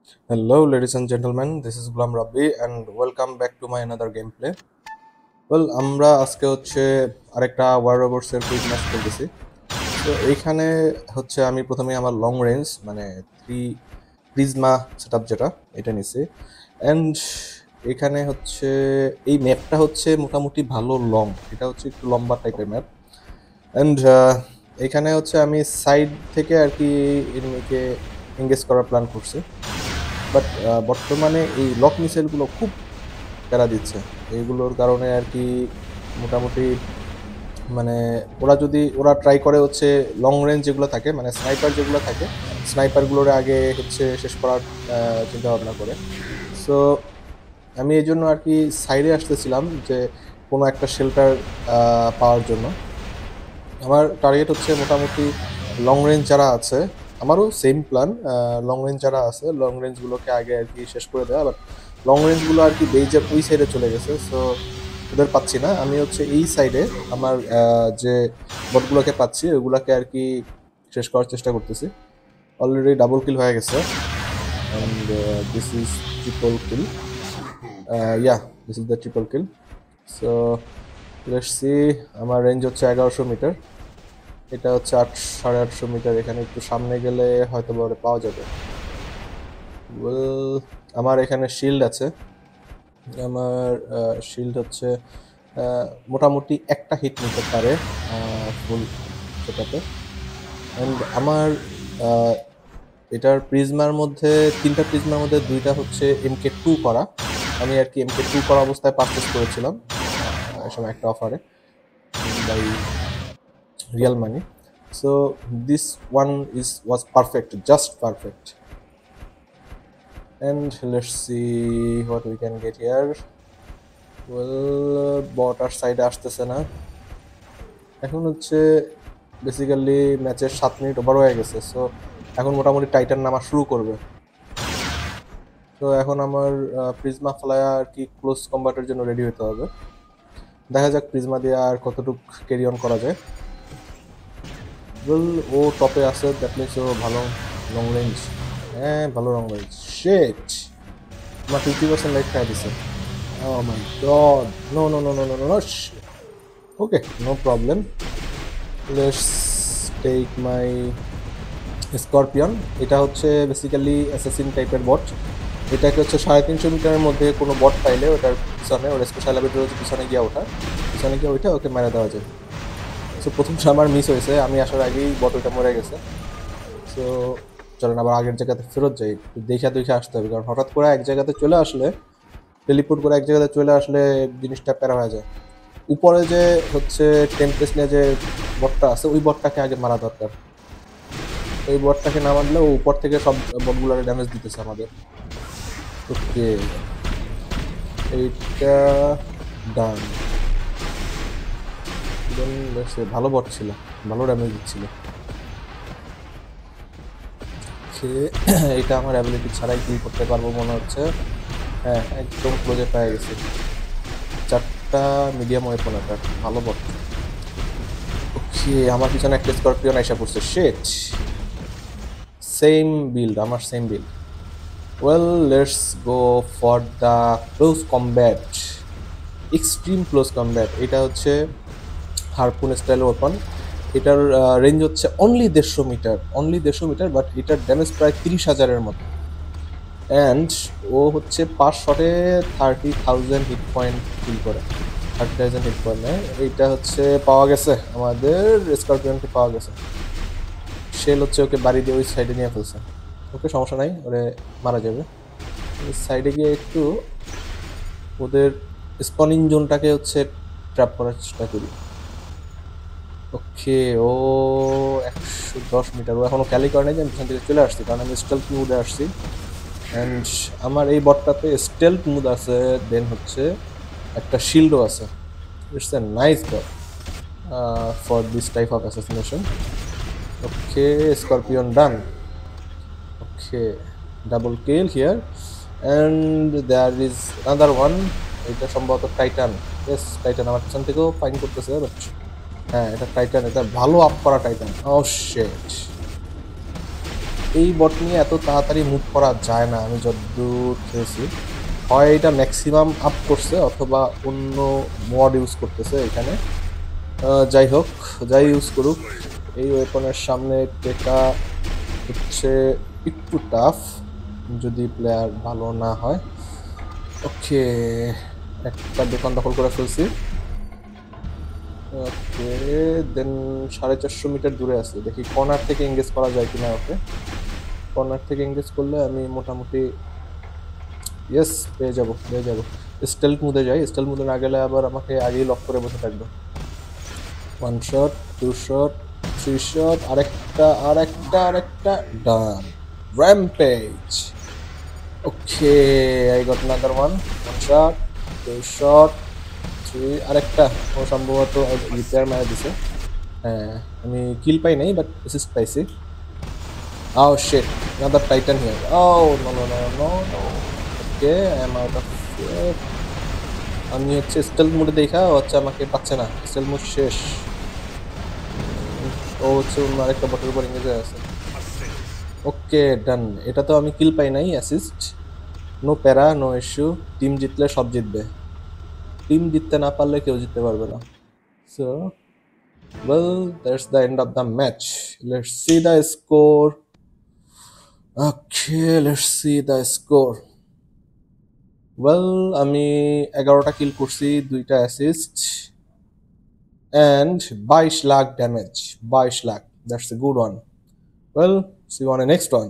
Hello, ladies and gentlemen. This is Gulam Rabbi, and welcome back to my another gameplay. আমরা আজকে হচ্ছে আরেকটা war robots এর quick match খেলতেছি। তো এইখানে হচ্ছে আমি প্রথমে আমার লং রেঞ্জ মানে 3 প্রিজমা সেটআপ যেটা এটা নিছি। এন্ড এখানে হচ্ছে এই ম্যাপটা হচ্ছে মোটামুটি ভালো লং, এটা হচ্ছে একটু লম্বা টাইপের ম্যাপ। এন্ড এখানে হচ্ছে আমি সাইড থেকে আর কি এনিমিকে এঙ্গেজ করার প্ল্যান করছি। বাট বর্তমানে এই লক মিসাইলগুলো খুব প্যারা দিচ্ছে। এইগুলোর কারণে আর কি মোটামুটি মানে ওরা ট্রাই করে হচ্ছে লং রেঞ্জ যেগুলো থাকে মানে স্নাইপার যেগুলো থাকে স্নাইপারগুলোর আগে হচ্ছে শেষ করার চিন্তা ভাবনা করে। সো আমি এই জন্য আর কি সাইডে আসতেছিলাম যে কোনো একটা শেল্টার পাওয়ার জন্য। আমার টার্গেট হচ্ছে মোটামুটি লং রেঞ্জ যারা আছে, আমারও সেম প্ল্যান। লং রেঞ্জ যারা আছে লং রেঞ্জগুলোকে আগে আর কি শেষ করে দেওয়া, বাট লং রেঞ্জগুলো আর কি বেইজের ওই সাইডে চলে গেছে। সো ওদের পাচ্ছি না, আমি হচ্ছে এই সাইডে আমার যে বটগুলোকে পাচ্ছি ওগুলোকে আর কি শেষ করার চেষ্টা করতেছি। অলরেডি ডাবল কিল হয়ে গেছে and this is triple kill. This is the triple kill. So let's see, আমার রেঞ্জ হচ্ছে 1100 মিটার, এটা হচ্ছে 800-850 মিটার। এখানে একটু সামনে গেলে হয়তো বা ওটা পাওয়া যাবে। আমার এখানে শিল্ড আছে, আমার শিল্ড হচ্ছে মোটামুটি একটা হিট নিতে পারে ফুল সেটাতে। অ্যান্ড আমার এটার প্রিজমার মধ্যে 3টা প্রিজমার মধ্যে 2টা হচ্ছে MK2 করা। আমি আর কি MK2 করা অবস্থায় পারচেস করেছিলাম এই সময় একটা অফারে buy real money. So this one was perfect, just perfect. And let's see what we can get here. Bot আর সাইডে আসতেছে না। এখন হচ্ছে বেসিক্যালি ম্যাচের 7 মিনিট ওভার হয়ে গেছে। সো এখন মোটামুটি টাইটান নামা শুরু করবে। তো এখন আমার প্রিজমা ফ্লায়া আর কি ক্লোজ কম্বাটের জন্য রেডি হতে হবে। দেখা যাক প্রিজমা দিয়ে আর কতটুকু ক্যারি অন করা যায়। ও টপে আছে, দ্যাট মিনস ও ভালো লং রেঞ্জ। হ্যাঁ, ভালো লং রেঞ্জ। শিট, আমার 50% লাইফ খাই দিছে। Oh my god. No, no, no, no, no, no, no. Okay, no problem. Let's take my Scorpion. এটা হচ্ছে বেসিক্যালি অ্যাসাসিন টাইপের বট। এটাকে হচ্ছে 350 মিটারের মধ্যে কোনো বট পাইলে ওটার পিছনে ওর স্পেশাল অ্যাবিলিটি হচ্ছে পিছনে গিয়ে ওইটা ওকে মেরে দেওয়া যায়। সো প্রথমটা আমার মিস হয়েছে, আমি আসার আগেই বট ওইটা মরে গেছে। সো চলেন আবার আগের জায়গাতে ফেরত যাই, দেখে আসতে হবে, কারণ হঠাৎ করে এক জায়গাতে চলে আসলে টেলিপোর্ট করে এক জায়গাতে চলে আসলে জিনিসটা প্যারা হয়ে যায়। উপরে যে হচ্ছে টেম্পেস্ট নিয়ে যে বটটা আছে ওই বটটাকে আগে মারা দরকার। ওই বটটাকে না মারলে ও উপর থেকে সব বটগুলোকে ড্যামেজ দিতেছে আমাদের। ওকে, এইটা ডান। ভালো বট ছিল, ভালো ড্যামেজ দিচ্ছিল। এটা আমার অ্যাবিলিটি ছাড়াই কিল করতে পারবো মনে হচ্ছে। হ্যাঁ, একদম ক্লোজে পেয়ে গেছি। 4টা মিডিয়াম ওয়েপন, এটা ভালো বট। ওকে, আমার পিছনে একটা স্করপিয়ন আইসা পড়ছে। শিট, সেম বিল্ড, আমার same build. Let's go for the close combat, extreme close combat. এটা হচ্ছে হারপুন স্টাইল ওয়েপন। এটার রেঞ্জ হচ্ছে অনলি 150 মিটার, বাট এটার ড্যামেজ প্রায় 30,000-এর মতো। অ্যান্ড ও হচ্ছে 5 শটে 30,000 হিট পয়েন্ট ফিল করে, 30,000 হিট পয়েন্ট নেয়। এইটা হচ্ছে পাওয়া গেছে, আমাদের স্করপিয়নকে পাওয়া গেছে। শেল হচ্ছে ওকে বাড়ি দিয়ে ওই সাইডে নিয়ে ফেলছে। ওকে, সমস্যা নাই, ওরে মারা যাবে। সাইডে গিয়ে একটু ওদের স্পনিং জোনটাকে হচ্ছে ট্র্যাপ করার চেষ্টা করি। ওকে, ও 110 মিটার, ও এখনো ক্যালি করে নাই যে আমি পিছন থেকে চলে আসছি, কারণ আমি স্টেলথ মুডে আসছি। অ্যান্ড আমার এই বটটাতে স্টেলথ মুড আছে, দেন হচ্ছে একটা শিল্ডও আছে। It's a nice bot for this type of assassination. Okay, scorpion done. Okay, double kill here and there is another one. এটা সম্ভবত টাইটান। ইয়েস, টাইটান আমার পিছন থেকেও ফাইন করতেছে, বাট হ্যাঁ এটা টাইটান, এটা ভালো আপ করা টাইটান। ও শিট, এই বট নিয়ে এত তাড়াতাড়ি মুভ করা যায় না আমি যতদূর খেয়েছি। হয় এটা ম্যাক্সিমাম আপ করছে অথবা অন্য মড ইউজ করতেছে এখানে। যাই হোক, যাই ইউজ করুক, এই ওয়েপনের সামনে টেকা হচ্ছে একটু টাফ যদি প্লেয়ার ভালো না হয়। ওকে, একটা দোকান দখল করে ফেলছি। ওকে, দেন 450 মিটার দূরে আছে, দেখি কর্নার থেকে এঙ্গেজ করা যায় কিনা ওকে। কর্নার থেকে এঙ্গেজ করলে আমি মোটামুটি ইয়েস পেয়ে যাব পেয়ে যাব। স্টেলথ মুডে যাই, স্টেলথ মুডে না গেলে আবার আমাকে আগেই লক করে বসে থাকবে। 1 শট, 2 শট, 3 শট, আরেকটা done. Rampage. Okay, I got another one. 1 shot, 2 shot, 3, আরেকটা ও সম্ভবত রিপেয়ার মারা দিছে। হ্যাঁ, আমি কিল পাই নাই বাট অ্যাসিস্ট পাইছি। Oh shit, another Titan here. Oh no. Okay, I am out of here. আমি হচ্ছে স্টেলথ মোডে দেখা হচ্ছে আমাকে পাচ্ছে না, স্টেলথ মোড শেষ। ও হচ্ছে অন্য আরেকটা বটের উপর এঙ্গেজ হয়ে আছে। ওকে ডান, এটা তো আমি কিল পাই নাই, অ্যাসিস্ট। নো প্যারা, নো ইস্যু। টিম জিতলে সব জিতবে, টিম জিততে না পারলে কেউ জিততে পারবে না। So well, that's the end of the match. Let's see the score. Okay, let's see the score. Well, আমি 11টা কিল করছি, 2টা assist and 22 lakh damage. 22 lakh, that's a good one. Well, see you on a next one.